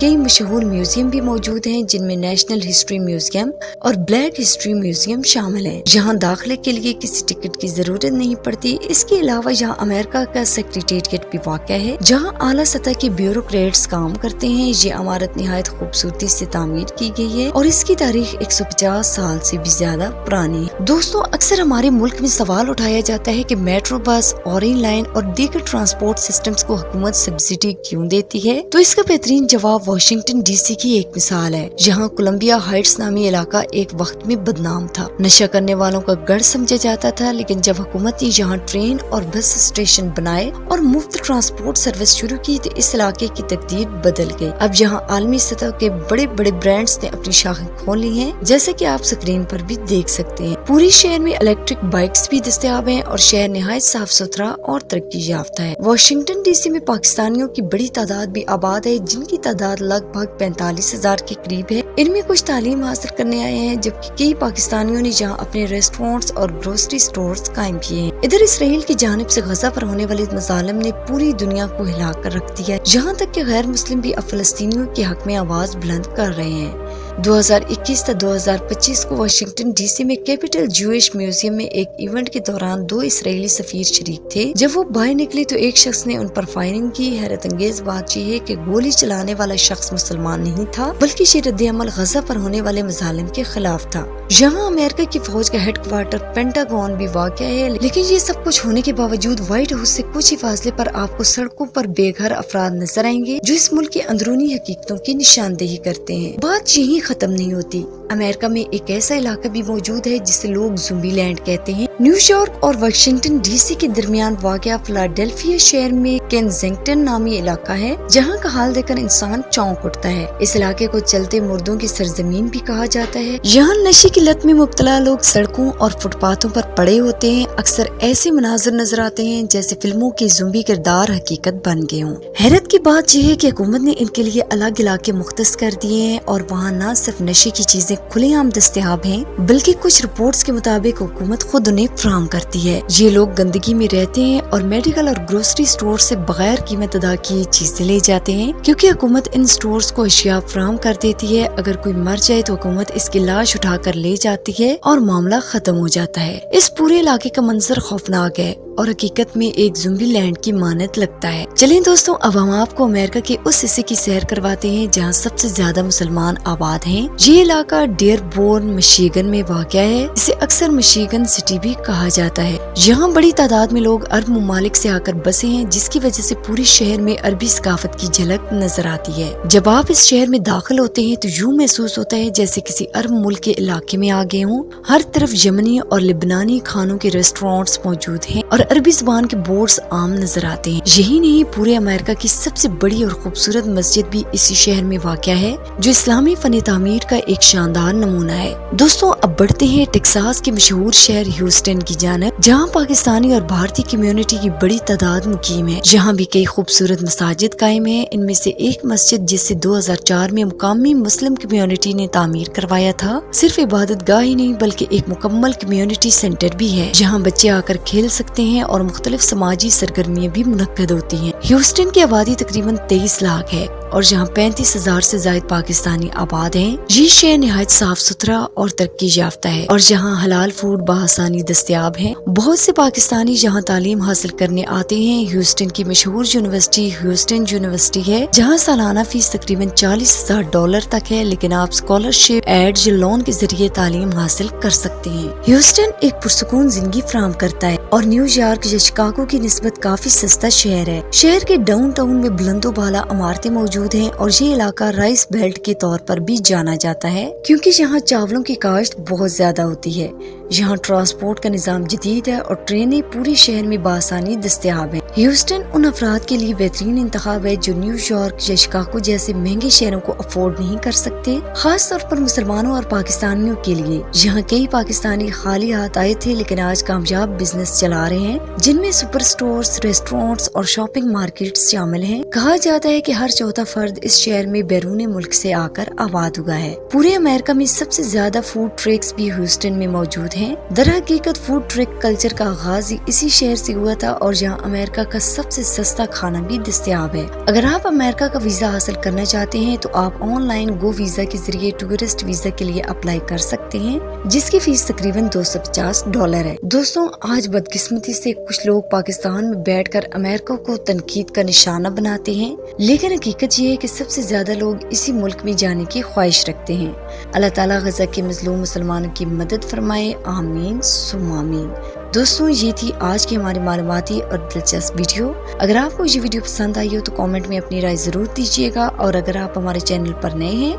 کئی مشہور میوزیم بھی موجود ہیں، جن میں نیشنل ہسٹری میوزیم اور بلیک ہسٹری میوزیم شامل ہیں، جہاں داخلے کے لیے کسی ٹکٹ کی ضرورت نہیں پڑتی۔ اس کے علاوہ یہاں امریکہ کا سیکریٹریٹ بھی واقع ہے، جہاں اعلیٰ سطح کے بیوروکریٹس کام کرتے ہیں۔ یہ عمارت نہایت خوبصورتی سے تعمیر کی گئی ہے اور اس کی تاریخ 150 سال سے بھی زیادہ پرانی ہے۔ دوستوں، اکثر ہمارے ملک میں سوال اٹھایا جاتا ہے کہ میٹرو، بس، اورنج لائن اور دیگر ٹرانسپورٹ سسٹمز کو حکومت سبسڈی کیوں دیتی ہے؟ تو اس کا بہترین جواب واشنگٹن ڈی سی کی ایک مثال ہے، جہاں کولمبیا ہائٹس نامی علاقہ ایک وقت میں بدنام تھا، نشہ کرنے والوں کا گڑھ سمجھا جاتا تھا، لیکن جب حکومت نے یہاں ٹرین اور بس اسٹیشن بنائے اور مفت ٹرانسپورٹ سروس شروع کی تو اس علاقے کی تقدیر بدل گئی۔ اب یہاں عالمی سطح کے بڑے بڑے برانڈز نے اپنی شاخیں کھولی ہیں، جیسے کہ آپ سکرین پر بھی دیکھ سکتے ہیں۔ پورے شہر میں الیکٹرک بائکس بھی دستیاب ہیں اور شہر نہایت صاف ستھرا اور ترقی یافتہ ہے۔ واشنگٹن ڈی سی میں پاکستانیوں کی بڑی تعداد بھی آباد ہے، جن کی تعداد لگ بھگ 45,000 کے قریب ہے۔ ان میں کچھ تعلیم حاصل کرنے آئے ہیں، جبکہ کئی پاکستانیوں نے یہاں اپنے ریسٹورینٹس اور گروسری سٹورز قائم کیے ہیں۔ ادھر اسرائیل کی جانب سے غزہ پر ہونے والے مظالم نے پوری دنیا کو ہلا کر رکھ دیا، یہاں تک کہ غیر مسلم بھی اب فلسطینیوں کے حق میں آواز بلند کر رہے ہیں۔ 2021 تا 2025 کو واشنگٹن ڈی سی میں کیپٹل جوئش میوزیم میں ایک ایونٹ کے دوران 2 اسرائیلی سفیر شریک تھے۔ جب وہ باہر نکلے تو ایک شخص نے ان پر فائرنگ کی۔ حیرت انگیز بات یہ ہے کہ گولی چلانے والا شخص مسلمان نہیں تھا، بلکہ یہ رد عمل غزہ پر ہونے والے مظالم کے خلاف تھا۔ یہاں امریکہ کی فوج کا ہیڈ کوارٹر پینٹاگون بھی واقع ہے، لیکن یہ سب کچھ ہونے کے باوجود وائٹ ہاؤس سے کچھ ہی فاصلے پر آپ کو سڑکوں پر بے گھر افراد نظر آئیں گے، جو اس ملک کے اندرونی حقیقتوں کی نشاندہی کرتے ہیں۔ بات یہی ختم نہیں ہوتی۔ امریکہ میں ایک ایسا علاقہ بھی موجود ہے جسے لوگ زومبی لینڈ کہتے ہیں۔ نیویارک اور واشنگٹن ڈی سی کے درمیان واقع فلاڈیلفیا شہر میں کینزنگٹن نامی علاقہ ہے، جہاں کا حال دیکھ کر انسان چونک اٹھتا ہے۔ اس علاقے کو چلتے مردوں کی سرزمین بھی کہا جاتا ہے۔ یہاں نشے کی لت میں مبتلا لوگ سڑکوں اور فٹ پاتھوں پر پڑے ہوتے ہیں۔ اکثر ایسے مناظر نظر آتے ہیں جیسے فلموں کے زومبی کردار حقیقت بن گئے ہوں۔ حیرت کی بات یہ ہے کہ حکومت نے ان کے لیے الگ علاقے مختص کر دیے ہیں اور وہاں نہ صرف نشے کی چیزیں کھلے عام دستیاب ہیں، بلکہ کچھ رپورٹس کے مطابق حکومت خود انہیں فراہم کرتی ہے۔ یہ لوگ گندگی میں رہتے ہیں اور میڈیکل اور گروسری سٹور سے بغیر قیمت ادا کیے چیزیں لے جاتے ہیں، کیونکہ حکومت ان سٹورز کو اشیاء فراہم کر دیتی ہے۔ اگر کوئی مر جائے تو حکومت اس کی لاش اٹھا کر لے جاتی ہے اور معاملہ ختم ہو جاتا ہے۔ اس پورے علاقے کا منظر خوفناک ہے اور حقیقت میں ایک زومبی لینڈ کی مانند لگتا ہے۔ چلیں دوستوں، اب ہم آپ کو امریکہ کے اس حصے کی سیر کرواتے ہیں جہاں سب سے زیادہ مسلمان آباد ہیں۔ یہ علاقہ ڈیئر بورن مشیگن میں واقع ہے، اسے اکثر مشیگن سٹی بھی کہا جاتا ہے۔ یہاں بڑی تعداد میں لوگ عرب ممالک سے آ کر بسے ہیں، جس کی وجہ سے پورے شہر میں عربی ثقافت کی جھلک نظر آتی ہے۔ جب آپ اس شہر میں داخل ہوتے ہیں تو یوں محسوس ہوتا ہے جیسے کسی عرب ملک کے علاقے میں آ گئے ہوں۔ ہر طرف یمنی اور لبنانی کھانوں کے ریسٹورینٹس موجود ہیں اور عربی زبان کے بورڈز عام نظر آتے ہیں۔ یہی نہیں، پورے امریکہ کی سب سے بڑی اور خوبصورت مسجد بھی اسی شہر میں واقع ہے، جو اسلامی فن تعمیر کا ایک شاندار نمونہ ہے۔ دوستوں، اب بڑھتے ہیں ٹیکساس کے مشہور شہر ہیوسٹن کی جانب، جہاں پاکستانی اور بھارتی کمیونٹی کی بڑی تعداد مقیم ہے۔ یہاں بھی کئی خوبصورت مساجد قائم ہیں۔ ان میں سے ایک مسجد جسے 2004 میں مقامی مسلم کمیونٹی نے تعمیر کروایا تھا، صرف عبادت گاہ ہی نہیں بلکہ ایک مکمل کمیونٹی سینٹر بھی ہے، جہاں بچے آ کر کھیل سکتے ہیں اور مختلف سماجی سرگرمیاں بھی منعقد ہوتی ہیں۔ ہیوسٹن کی آبادی تقریباً 23 لاکھ ہے اور جہاں 35,000 سے زائد پاکستانی آباد ہیں۔ یہ شہر نہایت صاف ستھرا اور ترقی یافتہ ہے اور جہاں حلال فوڈ بآسانی دستیاب ہیں۔ بہت سے پاکستانی یہاں تعلیم حاصل کرنے آتے ہیں۔ ہیوسٹن کی مشہور یونیورسٹی ہیوسٹن یونیورسٹی ہے، جہاں سالانہ فیس تقریباً $40,000 تک ہے، لیکن آپ اسکالرشپ، ایڈ یا لون کے ذریعے تعلیم حاصل کر سکتے ہیں۔ ہیوسٹن ایک پرسکون زندگی فراہم کرتا ہے اور نیویارک یا شکاگو کی نسبت کافی سستا شہر ہے۔ شہر کے ڈاؤن ٹاؤن میں بلند و بالا عمارتیں موجود ہیں اور یہ علاقہ رائس بیلٹ کے طور پر بھی جانا جاتا ہے، کیونکہ یہاں چاولوں کی کاشت بہت زیادہ ہوتی ہے۔ یہاں ٹرانسپورٹ کا نظام جدید ہے اور ٹرینیں پورے شہر میں بآسانی دستیاب ہیں۔ ہیوسٹن ان افراد کے لیے بہترین انتخاب ہے جو نیویارک یا شکاگو جیسے مہنگے شہروں کو افورڈ نہیں کر سکتے، خاص طور پر مسلمانوں اور پاکستانیوں کے لیے۔ یہاں کئی پاکستانی خالی ہاتھ آئے تھے لیکن آج کامیاب بزنس چلا رہے ہیں، جن میں سپر سٹورز، ریسٹورینٹس اور شاپنگ مارکیٹس شامل ہیں۔ کہا جاتا ہے کہ ہر چوتھا فرد اس شہر میں بیرون ملک سے آ کر آباد ہوا ہے۔ پورے امریکہ میں سب سے زیادہ فوڈ ٹریکس بھی ہیوسٹن میں موجود ہیں۔ ہیں۔ درحقیقت فوڈ ٹرک کلچر کا آغاز اسی شہر سے ہوا تھا اور جہاں امریکہ کا سب سے سستا کھانا بھی دستیاب ہے۔ اگر آپ امریکہ کا ویزا حاصل کرنا چاہتے ہیں تو آپ آن لائن گو ویزا کے ذریعے ٹورسٹ ویزا کے لیے اپلائی کر سکتے ہیں، جس کی فیس تقریباً $250 ہے۔ دوستوں، آج بدقسمتی سے کچھ لوگ پاکستان میں بیٹھ کر امریکہ کو تنقید کا نشانہ بناتے ہیں، لیکن حقیقت یہ ہے کہ سب سے زیادہ لوگ اسی ملک میں جانے کی خواہش رکھتے ہیں۔ اللہ تعالیٰ غزہ کے مظلوم مسلمانوں کی مدد فرمائے، آمین ثم آمین۔ دوستوں، یہ تھی آج کی ہماری معلوماتی اور دلچسپ ویڈیو۔ اگر آپ کو یہ ویڈیو پسند آئی ہو تو کامنٹ میں اپنی رائے ضرور دیجیے گا، اور اگر آپ ہمارے چینل پر نئے ہیں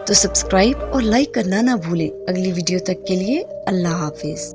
تو سبسکرائب اور لائک کرنا نہ بھولیں۔ اگلی ویڈیو تک کے لیے اللہ حافظ۔